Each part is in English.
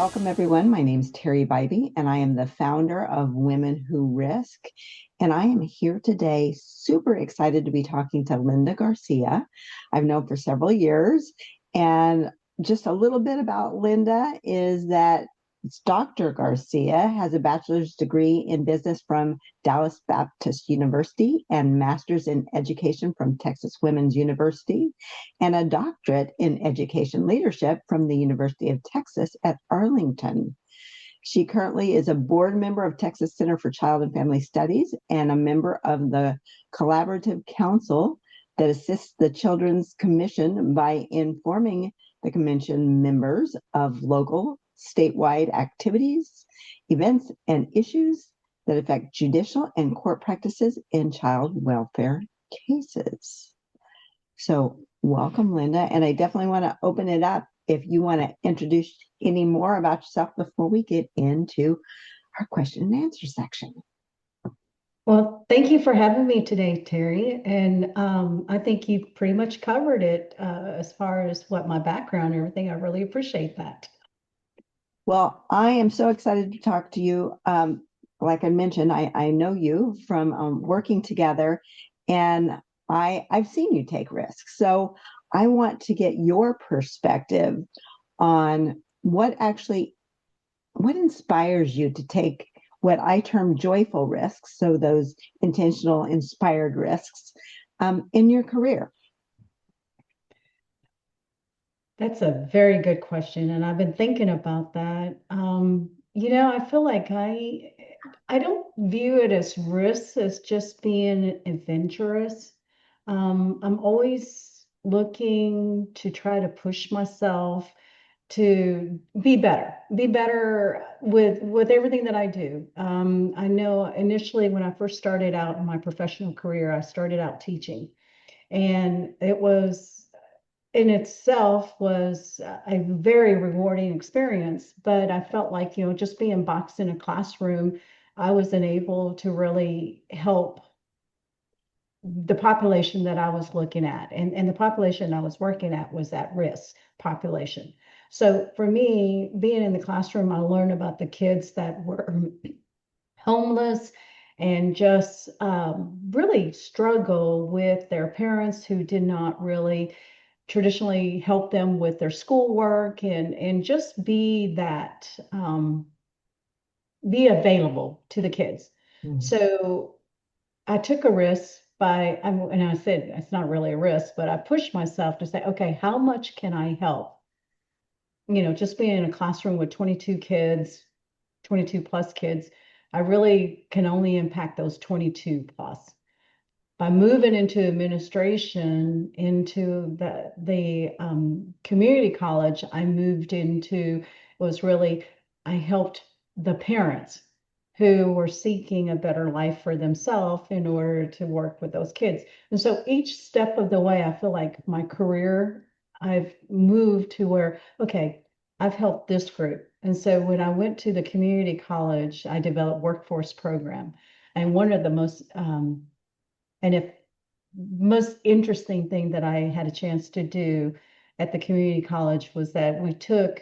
Welcome, everyone. My name is Terry Bybee, and I am the founder of Women Who Risk. And I am here today, super excited to be talking to Linda Garcia. I've known for several years. And just a little bit about Linda is that Dr. Garcia has a bachelor's degree in business from Dallas Baptist University and master's in education from Texas Women's University and a doctorate in education leadership from the University of Texas at Arlington. She currently is a board member of Texas Center for Child and Family Studies and a member of the Collaborative Council that assists the Children's Commission by informing the commission members of local, statewide activities, events, and issues that affect judicial and court practices in child welfare cases. So welcome, Linda. And I definitely want to open it up if you want to introduce any more about yourself before we get into our question and answer section. Well, thank you for having me today, Terry. And I think you've pretty much covered it as far as what my background and everything. I really appreciate that. Well, I am so excited to talk to you. Like I mentioned, I know you from working together, and I've seen you take risks. So I want to get your perspective on what inspires you to take what I term joyful risks, so those intentional, inspired risks in your career. That's a very good question, and I've been thinking about that. I feel like I don't view it as risks as just being adventurous. I'm always looking to try to push myself to be better with everything that I do. I know initially when I first started out in my professional career, I started out teaching, and it was in itself was a very rewarding experience. But I felt like, just being boxed in a classroom, I wasn't able to really help the population that I was looking at. And the population I was working at was at risk population. So for me, being in the classroom, I learned about the kids that were homeless and just really struggle with their parents who did not really traditionally help them with their schoolwork and just be available to the kids. Mhm. So I took a risk and I said it's not really a risk, but I pushed myself to say, okay, how much can I help? Just being in a classroom with 22 kids, 22 plus kids, I really can only impact those 22 plus. By moving into administration, into the community college, I moved into was really I helped the parents who were seeking a better life for themselves in order to work with those kids. And so each step of the way, I feel like my career, I've moved to where, okay, I've helped this group. And so when I went to the community college, I developed workforce program. And one of the and if most interesting thing that I had a chance to do at the community college was that we took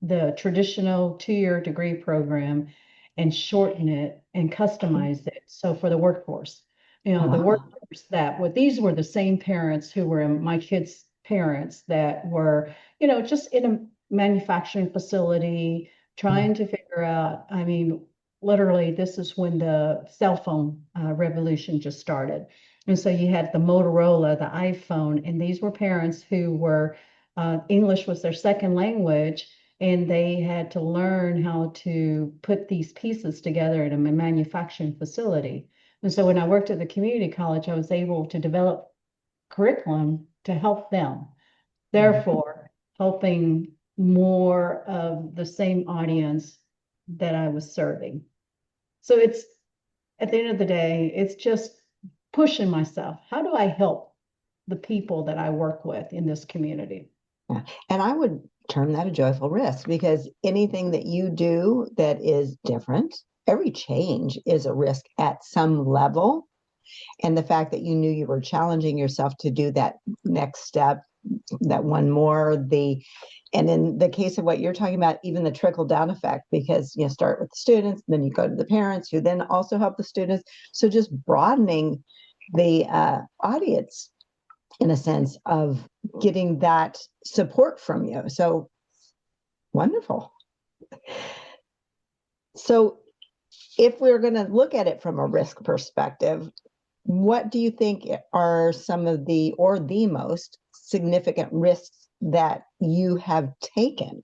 the traditional 2-year degree program and shortened it and customized it. So for the workforce, the workforce that what these were the same parents who were my kids' parents that were, just in a manufacturing facility trying to figure out, I mean, literally, this is when the cell phone revolution just started. And so you had the Motorola, the iPhone, and these were parents who were, English was their second language, and they had to learn how to put these pieces together in a manufacturing facility. And so when I worked at the community college, I was able to develop curriculum to help them, therefore helping more of the same audience that I was serving. So it's at the end of the day, it's just pushing myself. How do I help the people that I work with in this community? Yeah. And I would term that a joyful risk because anything that you do that is different, every change is a risk at some level. And the fact that you knew you were challenging yourself to do that next step that one more, and in the case of what you're talking about, even the trickle down effect, because you start with the students, then you go to the parents who then also help the students. So just broadening the audience in a sense of getting that support from you. So wonderful. So if we're going to look at it from a risk perspective, what do you think are some of or the most significant risks that you have taken?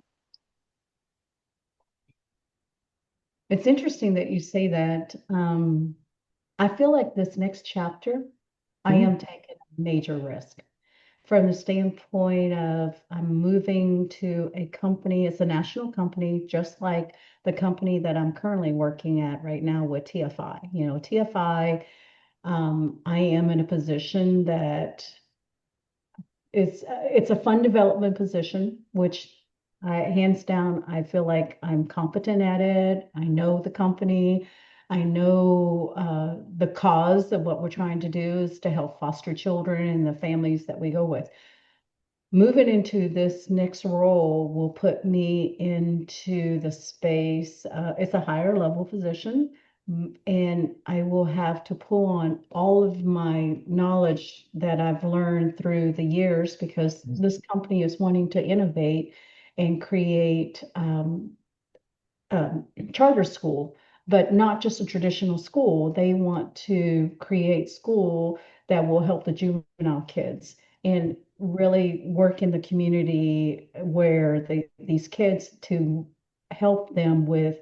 It's interesting that you say that. I feel like this next chapter, I Mm-hmm. am taking a major risk from the standpoint of I'm moving to a company, it's a national company, just like the company that I'm currently working at right now with TFI. TFI, I am in a position that it's a fund development position, which hands down, I feel like I'm competent at it. I know the company. I know the cause of what we're trying to do is to help foster children and the families that we go with. Moving into this next role will put me into the space. It's a higher level position, and I will have to pull on all of my knowledge that I've learned through the years because this company is wanting to innovate and create charter school, but not just a traditional school. They want to create school that will help the juvenile kids and really work in the community where these kids to help them with,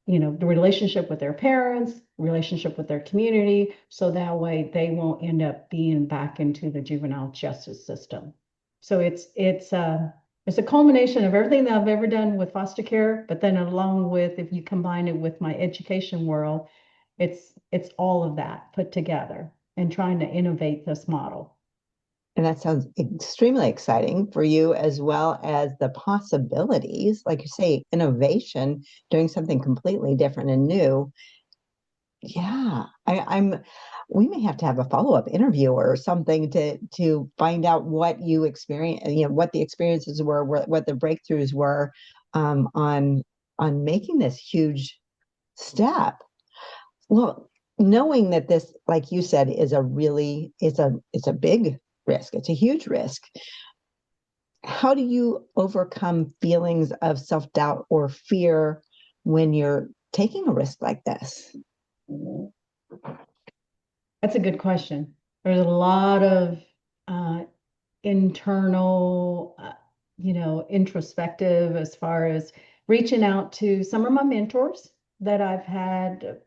the relationship with their parents, relationship with their community, so that way they won't end up being back into the juvenile justice system. So it's a culmination of everything that I've ever done with foster care, but then along with, if you combine it with my education world, it's all of that put together and trying to innovate this model. And that sounds extremely exciting for you, as well as the possibilities, like you say, innovation, doing something completely different and new. Yeah, we may have to have a follow-up interview or something to find out what you experience, what the experiences were, what the breakthroughs were, on making this huge step. Well, knowing that this, like you said, is a really it's a big risk. It's a huge risk. How do you overcome feelings of self-doubt or fear when you're taking a risk like this? That's a good question. There's a lot of uh, internal, introspective as far as reaching out to some of my mentors that I've had,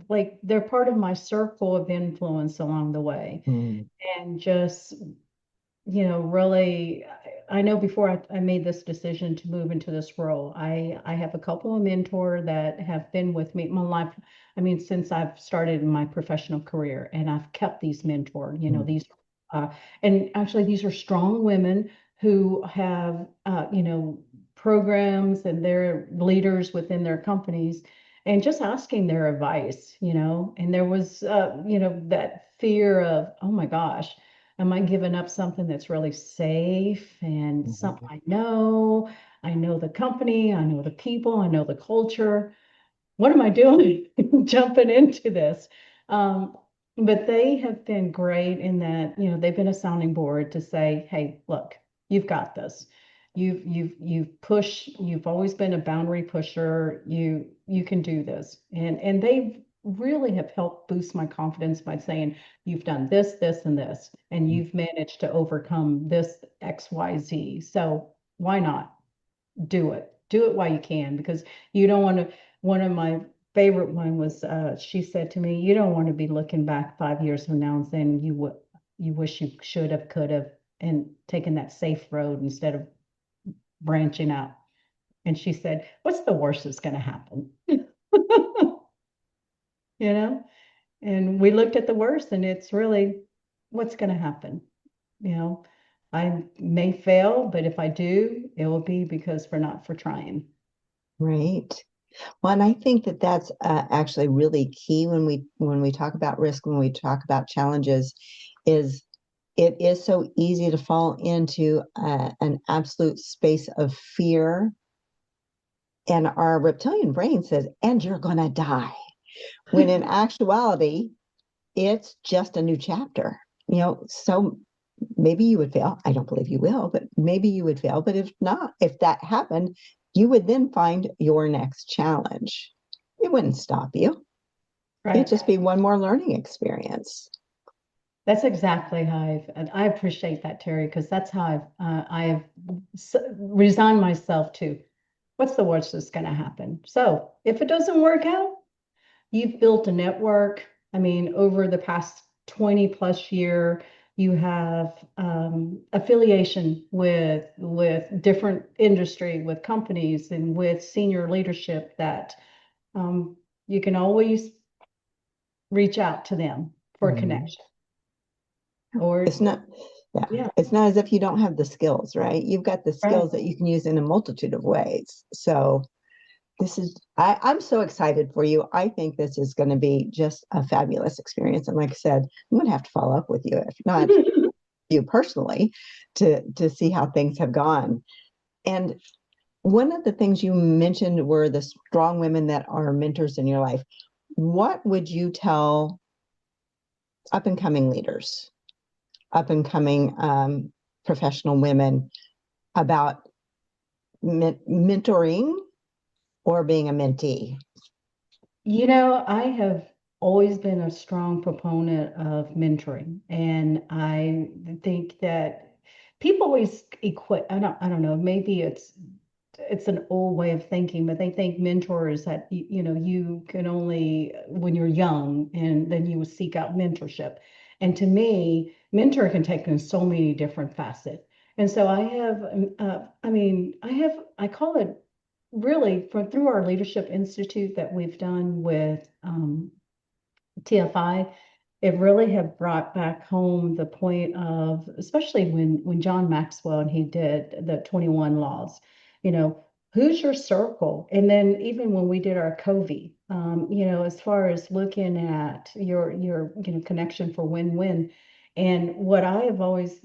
like they're part of my circle of influence along the way. Mm, And just really, I know before I made this decision to move into this role, I have a couple of mentors that have been with me my life. I mean, since I've started my professional career, and I've kept these mentors. mm, Uh, and actually, these are strong women who have, programs and they're leaders within their companies. And just asking their advice, and there was, that fear of, oh my gosh, am I giving up something that's really safe and something mm. I know? I know the company, I know the people, I know the culture. What am I doing jumping into this? Um, but they have been great in that, they've been a sounding board to say, hey, look, you've got this. You've always been a boundary pusher. You can do this. And they really have helped boost my confidence by saying, you've done this, this, and this, and you've managed to overcome this XYZ. So why not? Do it. Do it while you can, because you don't want to. One of my favorite one was she said to me, you don't want to be looking back 5 years from now and saying you wish you should have, could have, and taken that safe road instead of branching out. And she said, what's the worst that's going to happen? you know? And we looked at the worst, and it's really what's going to happen. You know, I may fail, but if I do, it will be because we're not for trying. Right. Well, and I think that that's actually really key when we talk about risk, when we talk about challenges, is it is so easy to fall into an absolute space of fear. And our reptilian brain says, and you're going to die. When in actuality, it's just a new chapter. So maybe you would fail. I don't believe you will, but maybe you would fail. But if not, if that happened, you would then find your next challenge. It wouldn't stop you. It'd Right. just be one more learning experience. That's exactly how and I appreciate that, Terry, because that's how I've resigned myself to what's the worst that's going to happen. So if it doesn't work out, you've built a network. I mean, over the past 20 plus year, you have affiliation with different industry, with companies, and with senior leadership that um, you can always reach out to them for a Mhm. connection. Or It's not, yeah, yeah, it's not as if you don't have the skills, right? You've got the right. skills that you can use in a multitude of ways. So I'm so excited for you. I think this is going to be just a fabulous experience. And like I said, I'm going to have to follow up with you, if not you personally, to see how things have gone. And one of the things you mentioned were the strong women that are mentors in your life. What would you tell up and coming leaders, up and coming professional women about mentoring or being a mentee? I have always been a strong proponent of mentoring, and I think that people always equate, I don't know, maybe it's an old way of thinking, but they think mentor is that you can only when you're young and then you would seek out mentorship. And to me, mentor can take in so many different facets. And so I have, I mean, I call it really through our Leadership Institute that we've done with TFI, it really have brought back home the point of, especially when John Maxwell and he did the 21 laws, you know, who's your circle? And then even when we did our Covey, as far as looking at your connection for win-win. And what I have always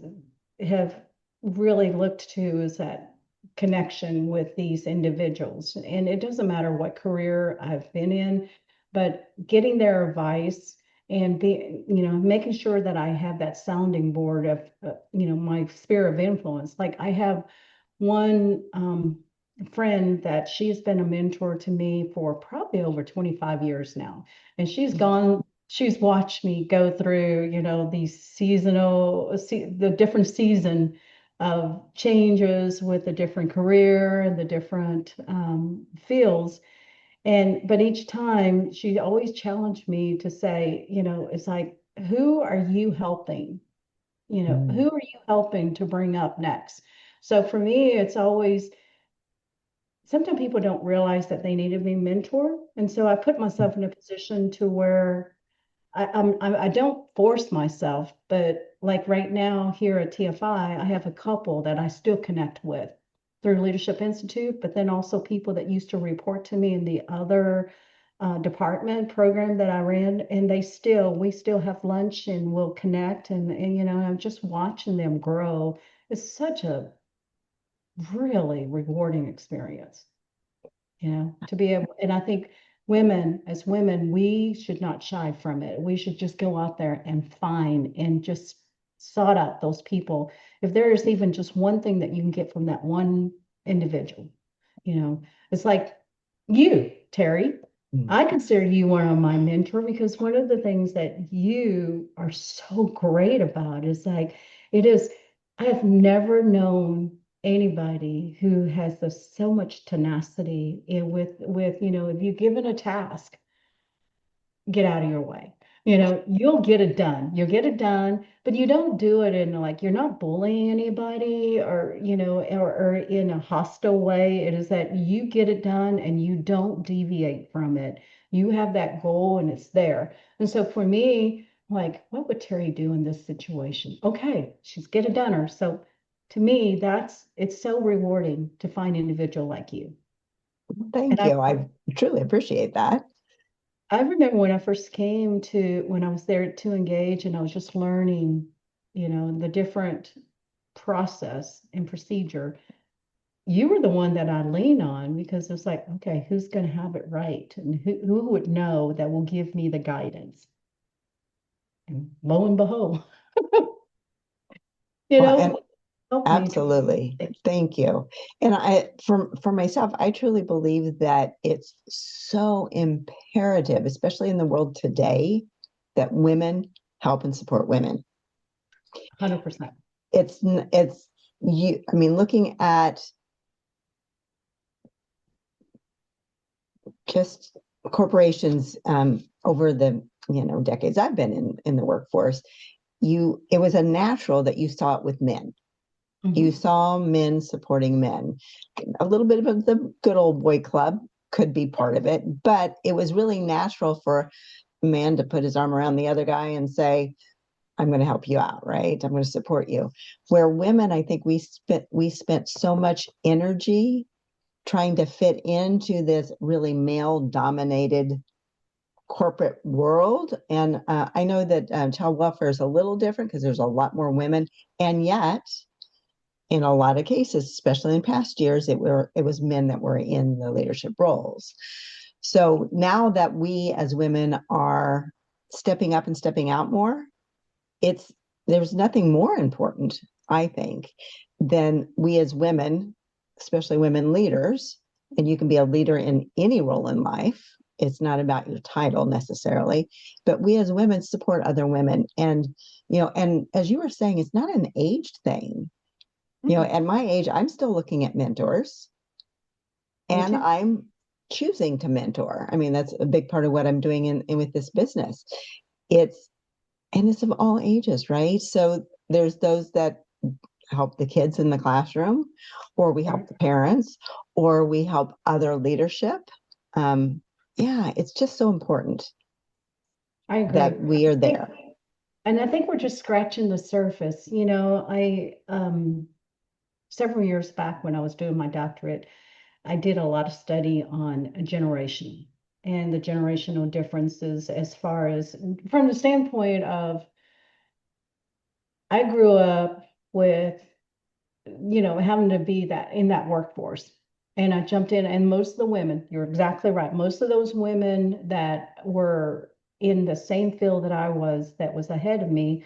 have really looked to is that connection with these individuals. And it doesn't matter what career I've been in, but getting their advice and making sure that I have that sounding board of, my sphere of influence. Like I have one friend that she's been a mentor to me for probably over 25 years now. And she's watched me go through, these the different season of changes with the different career and the different fields. But each time she always challenged me to say, it's like, who are you helping? Mm. Who are you helping to bring up next? So for me, it's always, sometimes people don't realize that they need to be mentored. And so I put myself in a position to where I don't force myself, but like right now here at TFI, I have a couple that I still connect with through Leadership Institute, but then also people that used to report to me in the other department program that I ran, and we still have lunch and we'll connect, and I'm just watching them grow. It's such a really rewarding experience, to be able, and I think as women, we should not shy from it. We should just go out there and find and just sort out those people. If there is even just one thing that you can get from that one individual, it's like you, Terry. Mm. I consider you one of my mentor because one of the things that you are so great about is like, it is, I have never known anybody who has so much tenacity with if you're given a task, get out of your way. You'll get it done. You'll get it done, but you don't do it in like you're not bullying anybody or in a hostile way. It is that you get it done and you don't deviate from it. You have that goal and it's there. And so for me, like, what would Terry do in this situation? Okay, she's get it done her. So to me, it's so rewarding to find an individual like you. And Thank I you. I truly appreciate that. I remember when I first came to when I was there to engage and I was just learning, the different process and procedure, you were the one that I lean on because it's like, okay, who's going to have it right? And who would know that will give me the guidance? And lo and behold, you Well, know, and help me to absolutely. think. Thank you. And for myself, I truly believe that it's so imperative, especially in the world today, that women help and support women. 100%. It's you, I mean, looking at just corporations over the decades I've been in the workforce, it was a natural that you saw it with men. You Hmm. saw men supporting men. A little bit of the good old boy club could be part of it, but it was really natural for a man to put his arm around the other guy and say, I'm going to help you out, right? I'm going to support you. Where women, I think we spent so much energy trying to fit into this really male dominated corporate world. And I know that child welfare is a little different because there's a lot more women. And yet, in a lot of cases, especially in past years, it was men that were in the leadership roles. So now that we as women are stepping up and stepping out more, it's there's nothing more important, I think, than we as women, especially women leaders, and you can be a leader in any role in life. It's not about your title necessarily, but we as women support other women. And, and as you were saying, it's not an aged thing. Mm, At my age, I'm still looking at mentors me and too. I'm choosing to mentor. I mean, that's a big part of what I'm doing in with this business. It's and it's of all ages, right? So there's those that help the kids in the classroom, or we help Right. the parents, or we help other leadership. Yeah, it's just so important I that agree. we are I think, there. and I think we're just scratching the surface. I several years back when I was doing my doctorate, I did a lot of study on a generation and the generational differences as far as from the standpoint of I grew up with, having to be that in that workforce. And I jumped in, and most of the women, you're exactly right. Most of those women that were in the same field that was ahead of me,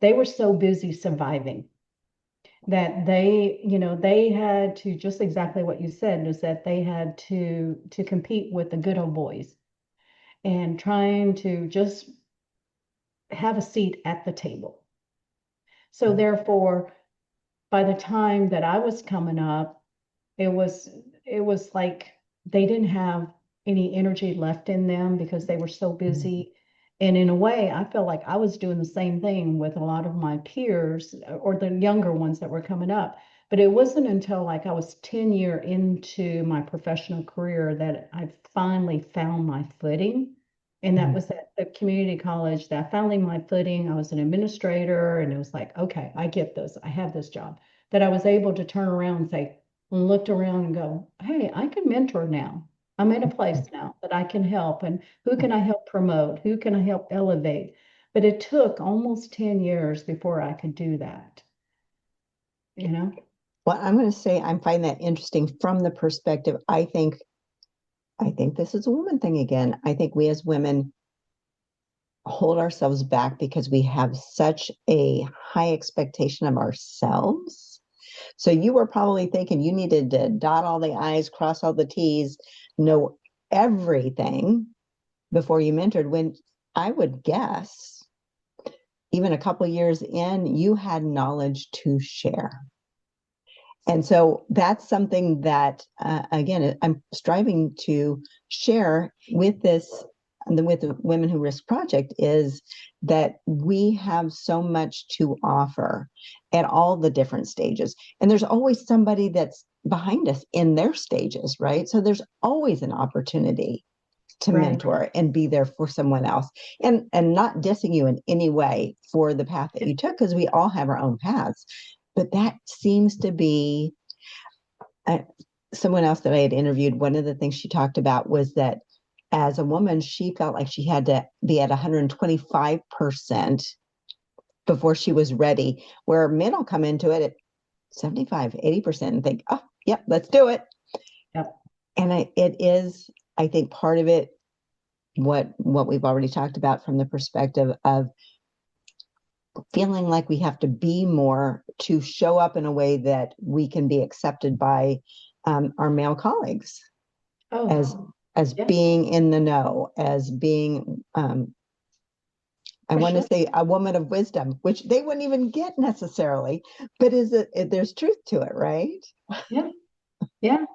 they were so busy surviving that they had to, just exactly what you said, is that they had to compete with the good old boys and trying to just have a seat at the table. So therefore, by the time that I was coming up, it was it was like they didn't have any energy left in them because they were so busy. And in a way, I felt like I was doing the same thing with a lot of my peers or the younger ones that were coming up. But it wasn't until like I was 10 year into my professional career that I finally found my footing. And that was at the community college that I finally my footing. I was an administrator and it was like, okay, I get this. I have this job that I was able to turn around and say, and looked around and go, hey, I can mentor now. I'm in a place now that I can help. And who can I help promote? Who can I help elevate? But it took almost 10 years before I could do that, you know? Well, I'm going to say I find that interesting from the perspective. I think this is a woman thing again. I think we as women hold ourselves back because we have such a high expectation of ourselves. So you were probably thinking you needed to dot all the I's, cross all the T's, know everything before you mentored. When I would guess, even a couple years in, you had knowledge to share. And so that's something that, again, I'm striving to share with with the Women Who Risk Project is that we have so much to offer at all the different stages. And there's always somebody that's behind us in their stages, right? So there's always an opportunity to Right. mentor and be there for someone else and not dissing you in any way for the path that you took because we all have our own paths, but that seems to be uh, someone else that I had interviewed. One of the things she talked about was that as a woman she felt like she had to be at 125% before she was ready, where men will come into it at 75, 80% and think, oh, yep, let's do it. Yep. And it is, I think, part of it, what we've already talked about from the perspective of feeling like we have to be more to show up in a way that we can be accepted by our male colleagues as Oh, yeah, being in the know, as being I for want to sure. say a woman of wisdom, which they wouldn't even get necessarily, but there's truth to it, right? Yeah. Yeah,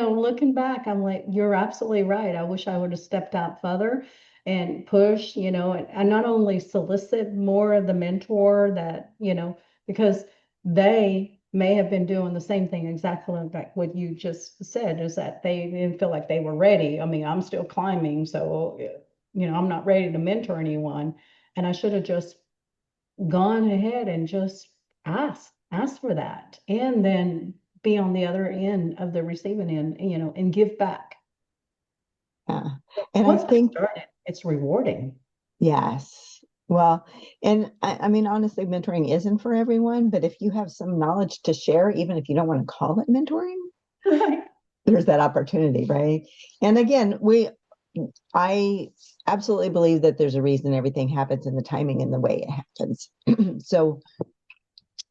looking back, I'm like, you're absolutely right. I wish I would have stepped out further and pushed, and not only solicit more of the mentor that, because they may have been doing the same thing exactly like what you just said, is that they didn't feel like they were ready. I mean, I'm still climbing, so, I'm not ready to mentor anyone. And I should have just gone ahead and just ask for that, and then be on the other end of the receiving end, and give back. Yeah. And I Once I think, started, it's rewarding. yes. Well, and I mean, honestly, mentoring isn't for everyone, but if you have some knowledge to share, even if you don't want to call it mentoring, Right. there's that opportunity, right? And again, I absolutely believe that there's a reason everything happens in the timing and the way it happens. So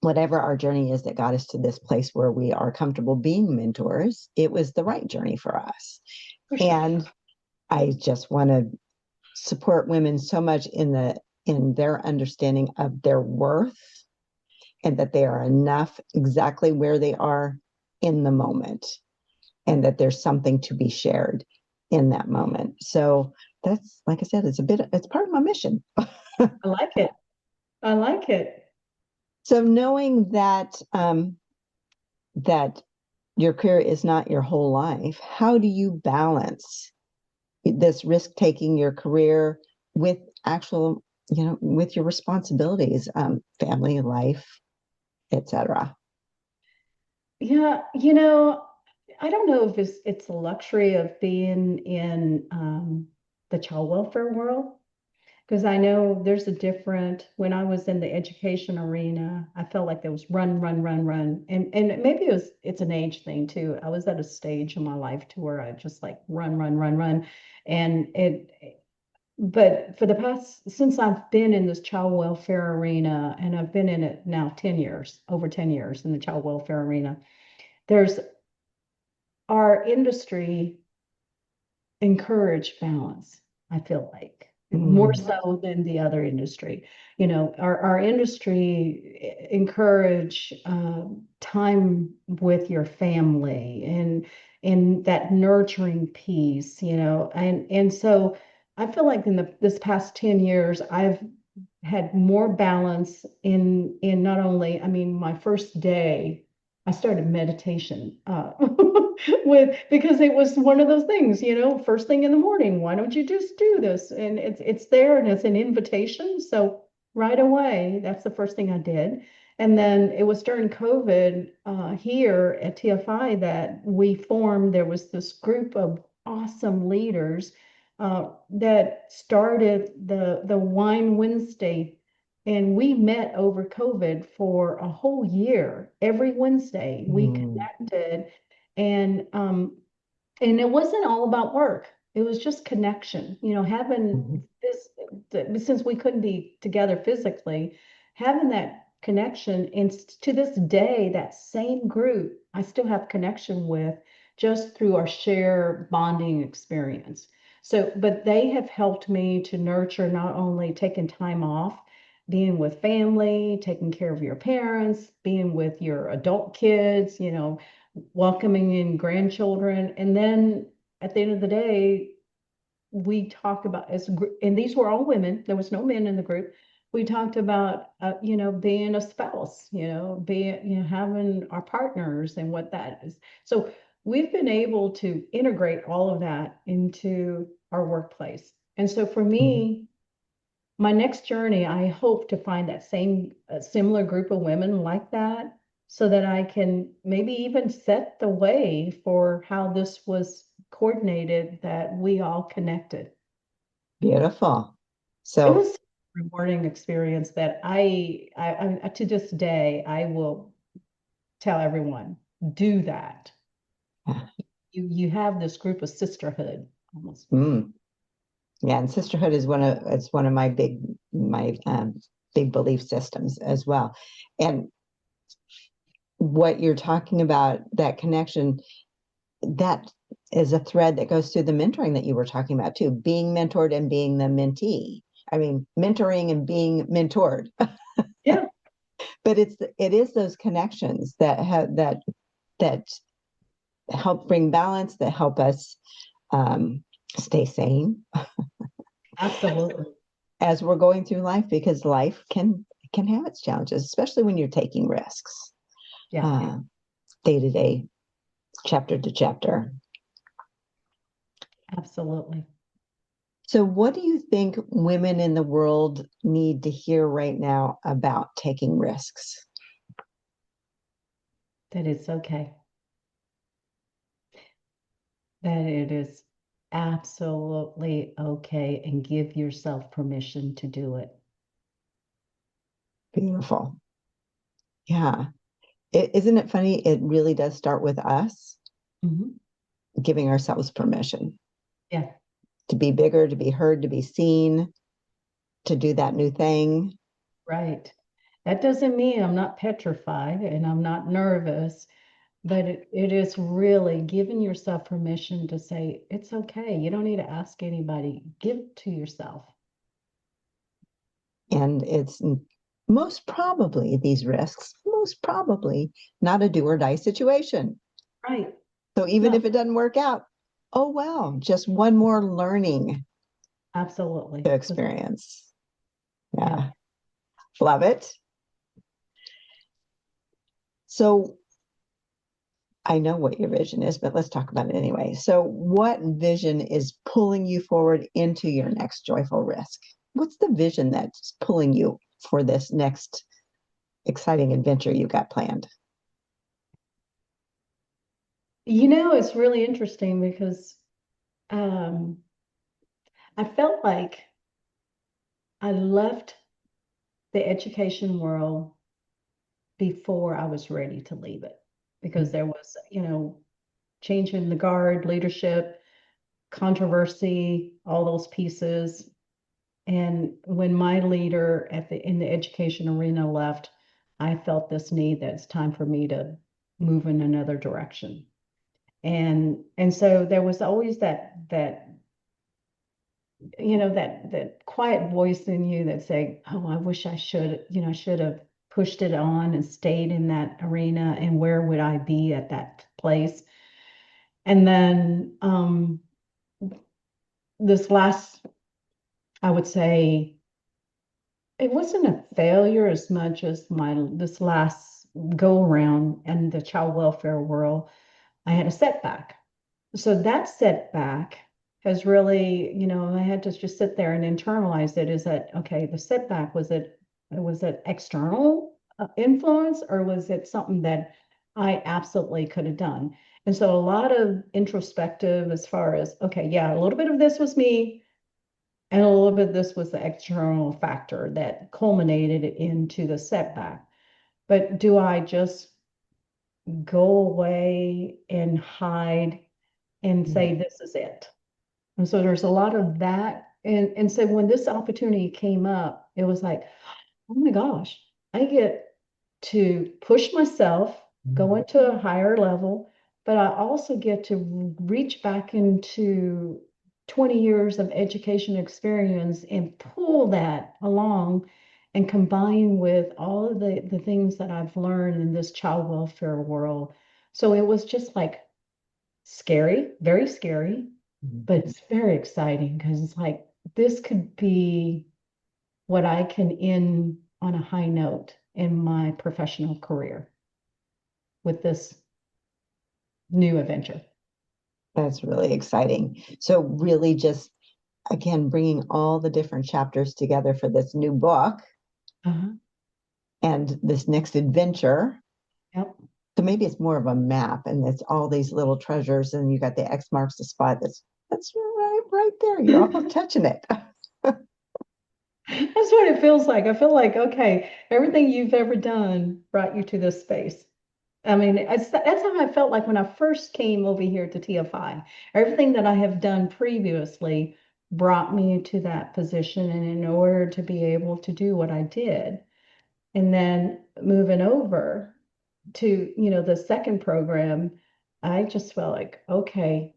whatever our journey is that got us to this place where we are comfortable being mentors, it was the right journey for us. For sure. And I just want to support women so much in their understanding of their worth and that they are enough exactly where they are in the moment and that there's something to be shared in that moment. So that's, like I said, it's part of my mission. I like it. I like it. So knowing that your career is not your whole life, how do you balance this risk taking your career with actual, with your responsibilities, family life, etc.? Yeah, I don't know if it's a luxury of being in the child welfare world. Because I know there's a different, when I was in the education arena, I felt like there was run, run, run, run. And maybe it's an age thing too. I was at a stage in my life to where I just like run, run, run, run. And but for the past, since I've been in this child welfare arena, and I've been in it now 10 years, over 10 years in the child welfare arena, there's our industry encourage balance, I feel like, more Mm, so than the other industry. Our industry encourage time with your family, and that nurturing piece, and so I feel like in this past 10 years, I've had more balance in not only, I mean, my first day, I started meditation with, because it was one of those things, first thing in the morning, why don't you just do this? And it's there, and it's an invitation. So right away, that's the first thing I did. And then it was during COVID here at TFI that we formed, there was this group of awesome leaders that started the Wine Wednesday, and we met over COVID for a whole year. Every Wednesday we mm, connected, and it wasn't all about work. It was just connection. Having mhm, this, since we couldn't be together physically, having that connection. And to this day, that same group I still have connection with, just through our share bonding experience. So, but they have helped me to nurture not only taking time off, being with family, taking care of your parents, being with your adult kids, welcoming in grandchildren. And then at the end of the day, we talked about, and these were all women, there was no men in the group. We talked about, being a spouse, being, having our partners and what that is. So we've been able to integrate all of that into our workplace. And so for mhm. me, my next journey, I hope to find that same similar group of women like that, so that I can maybe even set the way for how this was coordinated, that we all connected. Beautiful. It So was. rewarding experience that to this day, I will tell everyone, do that. You have this group of sisterhood almost. Mm. Yeah, and sisterhood is one of my big belief systems as well. And what you're talking about, that connection, that is a thread that goes through the mentoring that you were talking about too, being mentored and being the mentee. I mean, mentoring and being mentored. Yeah, But it is those connections that help bring balance, that help us stay sane absolutely. as we're going through life, because life can have its challenges, especially when you're taking risks, Yeah, uh, day to day, chapter to chapter. absolutely. So, what do you think women in the world need to hear right now about taking risks? That it's okay. That it is absolutely okay and give yourself permission to do it. Beautiful. Yeah. Isn't it funny? It really does start with us Mhm. giving ourselves permission Yeah, to be bigger, to be heard, to be seen, to do that new thing. right. That doesn't mean I'm not petrified and I'm not nervous, but it is really giving yourself permission to say, it's okay. You don't need to ask anybody. Give it to yourself. And it's most probably these risks, most probably not a do or die situation. Right. So even No, if it doesn't work out, oh well, just one more learning absolutely. to Just, experience. yeah. Yeah, love it. So I know what your vision is, but let's talk about it anyway. So, what vision is pulling you forward into your next joyful risk? What's the vision that's pulling you for this next exciting adventure you got planned? It's really interesting because um, I felt like I left the education world before I was ready to leave it because there was, change in the guard, leadership, controversy, all those pieces. And when my leader in the education arena left, I felt this need that it's time for me to move in another direction. And so there was always that quiet voice in you that say, oh, I wish I should have pushed it on and stayed in that arena, and where would I be at that place? And then this last, I would say, it wasn't a failure as much as my this last go around in the child welfare world. I had a setback. So that setback has really, I had to just sit there and internalize it. Is that okay? The setback, was it external influence, or was it something that I absolutely could have done? And so a lot of introspective as far as, okay, yeah, a little bit of this was me, and a little bit of this was the external factor that culminated into the setback. But do I just go away and hide and say, this is it? And so there's a lot of that. And so when this opportunity came up, it was like, oh my gosh, I get to push myself, go into a higher level, but I also get to reach back into 20 years of education experience and pull that along and combine with all of the things that I've learned in this child welfare world. So it was just like scary, very scary, but it's very exciting because it's like this could be what I can end on a high note in my professional career with this new adventure. That's really exciting. So, really, just again, bringing all the different chapters together for this new book Uh-huh. and this next adventure. Yep. So maybe it's more of a map, and it's all these little treasures, and you got the X marks the spot. That's right there. You're almost touching it. That's what it feels like. I feel like, okay, everything you've ever done brought you to this space. I mean, that's how I felt like when I first came over here to TFI. Everything that I have done previously brought me to that position. And in order to be able to do what I did, and then moving over to, the second program, I just felt like, okay,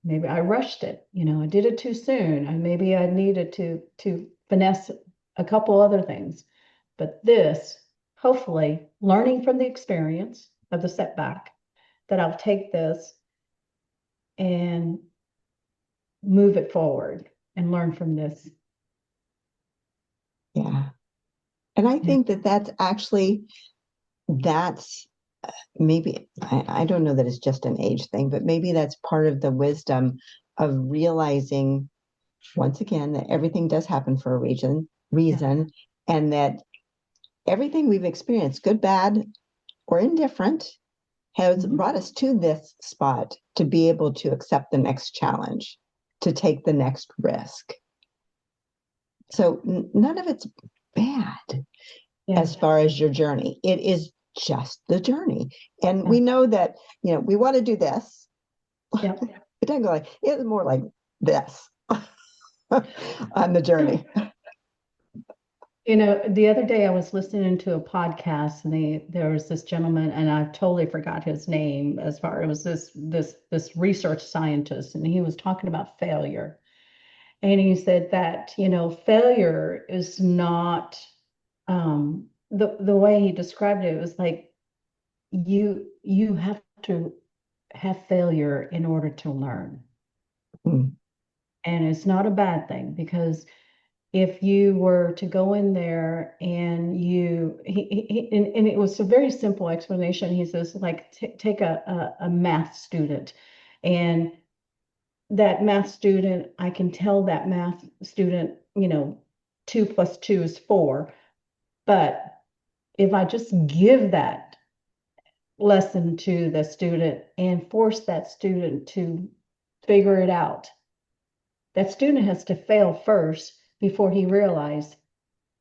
maybe I rushed it. I did it too soon. And maybe I needed to finesse a couple other things. But this, hopefully, learning from the experience of the setback, that I'll take this and move it forward and learn from this. Yeah. And I Yeah. think that that's maybe, I don't know that it's just an age thing, but maybe that's part of the wisdom of realizing once again that everything does happen for a Yeah. reason, and that everything we've experienced, good, bad, or indifferent, has Mhm. brought us to this spot to be able to accept the next challenge, to take the next risk. So none of it's bad Yeah. as far as your journey. It is just the journey. And Yeah. we know that, we want to do this. Yeah. It doesn't go like, it's more like this on the journey. The other day I was listening to a podcast and there was this gentleman and I totally forgot his name as far it was this research scientist and he was talking about failure. And he said that, failure is not the way he described it, it was like you have to have failure in order to learn. Mm, And it's not a bad thing because if you were to go in there and and it was a very simple explanation. He says, like, take a math student, and that math student, I can tell that math student, 2 + 2 is 4. But if I just give that lesson to the student and force that student to figure it out, that student has to fail first before he realized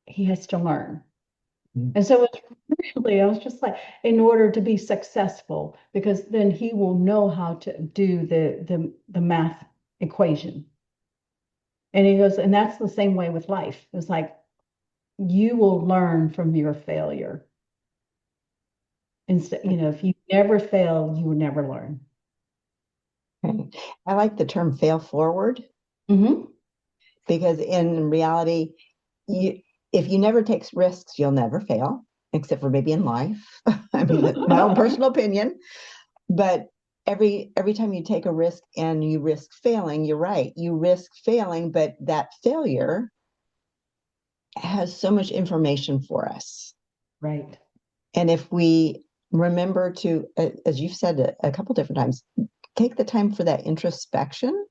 he has to learn. mm, And so it's really, I was just like, in order to be successful, because then he will know how to do the math equation. And he goes, and that's the same way with life. It's like you will learn from your failure. Instead, if you never fail, you will never learn. okay. I like the term fail forward, Hmm. because in reality, you, if you never take risks, you'll never fail, except for maybe in life. I mean, that's my own personal opinion. But every time you take a risk and you risk failing, you're right. You risk failing, but that failure has so much information for us. Right. And if we remember to, as you've said a couple different times, take the time for that introspection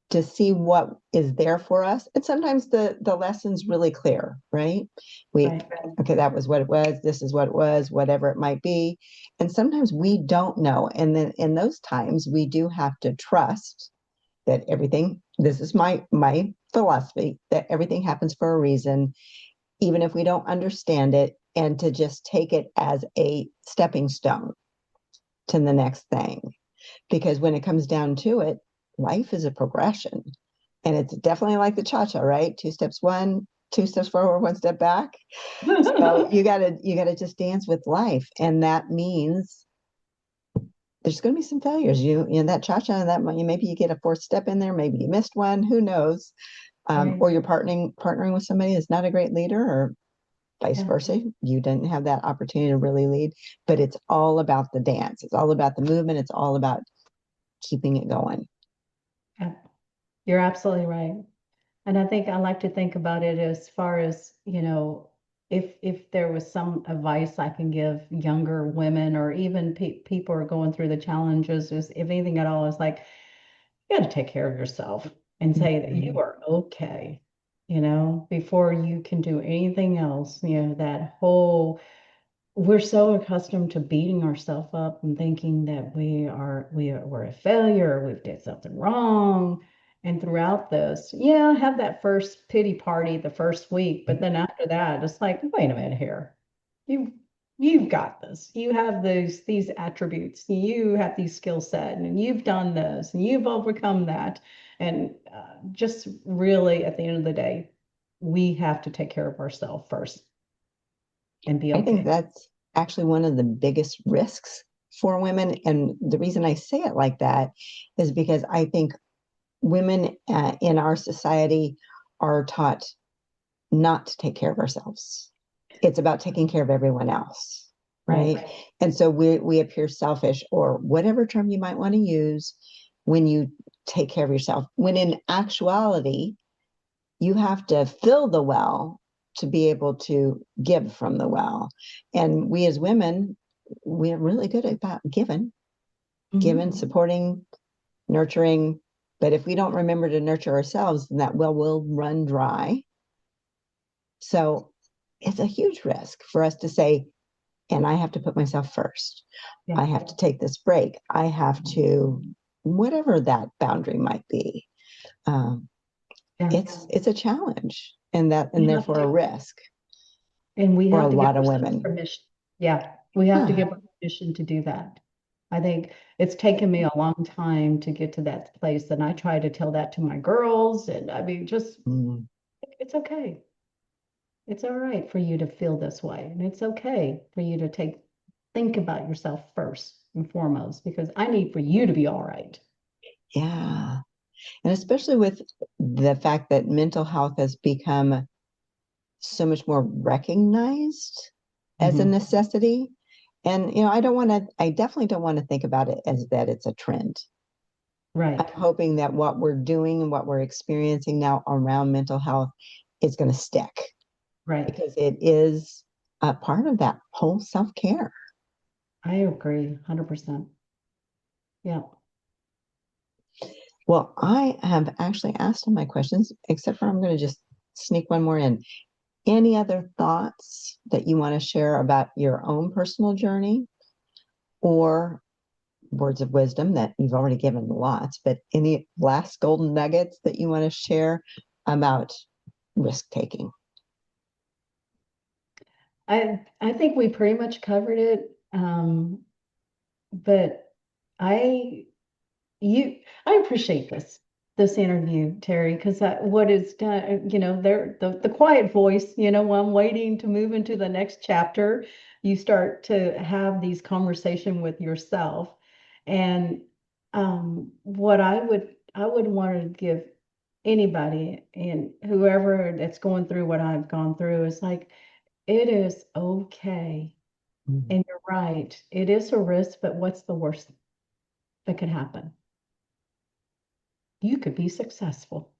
to see what is there for us. And sometimes the lesson's really clear, right? We, Right. okay, that was what it was, this is what it was, whatever it might be. And sometimes we don't know. And then in those times, we do have to trust that everything, this is my philosophy, that everything happens for a reason, even if we don't understand it, and to just take it as a stepping stone to the next thing. Because when it comes down to it, life is a progression. And it's definitely like the cha-cha, right? Two steps one, two steps forward, one step back. So you gotta just dance with life. And that means there's gonna be some failures. You that cha-cha, that maybe you get a fourth step in there, maybe you missed one, who knows? Right. Or you're partnering with somebody that's not a great leader, or vice Yeah. versa. You didn't have that opportunity to really lead. But it's all about the dance. It's all about the movement. It's all about keeping it going. Yeah. You're absolutely right. And I think I like to think about it as far as, if there was some advice I can give younger women or even people who are going through the challenges, is if anything at all, is like, you got to take care of yourself and say that you Mhm. are okay, before you can do anything else. That whole, we're so accustomed to beating ourselves up and thinking that we're a failure, we've did something wrong. And throughout this, yeah, have that first pity party the first week, but then after that, it's like, wait a minute here. You you've got this. You have these attributes. You have these skill set, and you've done this, and you've overcome that. And just really, at the end of the day, we have to take care of ourselves first and be I think okay. that's actually one of the biggest risks for women. And the reason I say it like that is because I think women in our society are taught not to take care of ourselves. It's about taking care of everyone else, Right. right? And so we appear selfish or whatever term you might want to use when you take care of yourself. When in actuality, you have to fill the well to be able to give from the well. And we as women, we're really good about giving, Mhm. supporting, nurturing. But if we don't remember to nurture ourselves, then that well will run dry. So it's a huge risk for us to say, and I have to put myself first. Yeah. I have to take this break. I have to, whatever that boundary might be. Um, Yeah. it's a challenge and We have therefore a to, risk and we for a have to give lot of ourselves women. permission. Yeah, we have to Yeah. give permission to do that. I think it's taken me a long time to get to that place, and I try to tell that to my girls. And I mean, just Mm, it's okay. It's all right for you to feel this way, and it's okay for you to think about yourself first and foremost, because I need for you to be all right. yeah. And especially with the fact that mental health has become so much more recognized as a Mhm. necessity. And, I definitely don't want to think about it as that it's a trend. I'm Right, hoping that what we're doing and what we're experiencing now around mental health is going to stick right. because it is a part of that whole self care. I agree, 100%. Yeah. Well, I have actually asked all my questions, except for I'm going to just sneak one more in. Any other thoughts that you want to share about your own personal journey or words of wisdom that you've already given lots, but any last golden nuggets that you want to share about risk taking? I think we pretty much covered it. But I I appreciate this interview, Terry, because what is done, there the quiet voice, while I'm waiting to move into the next chapter, you start to have these conversation with yourself. And what I would want to give anybody and whoever that's going through what I've gone through is like, it is okay. Mhm. And you're right. It is a risk, but what's the worst that could happen? You could be successful.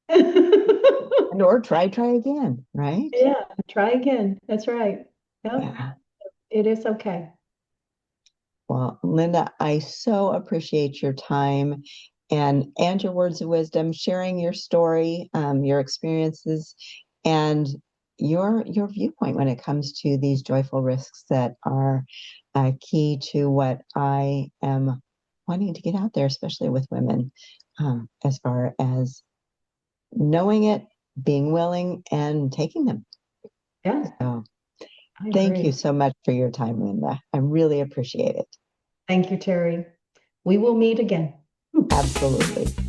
And or try again, right? Yeah, try again. That's right. Yep, Yeah. it is okay. Well, Linda, I so appreciate your time and your words of wisdom, sharing your story, your experiences, and your viewpoint when it comes to these joyful risks that are key to what I am wanting to get out there, especially with women, as far as knowing it, being willing, and taking them. Yeah, So, I thank you agree. so much for your time, Linda. I really appreciate it. Thank you, Terry. We will meet again. Absolutely.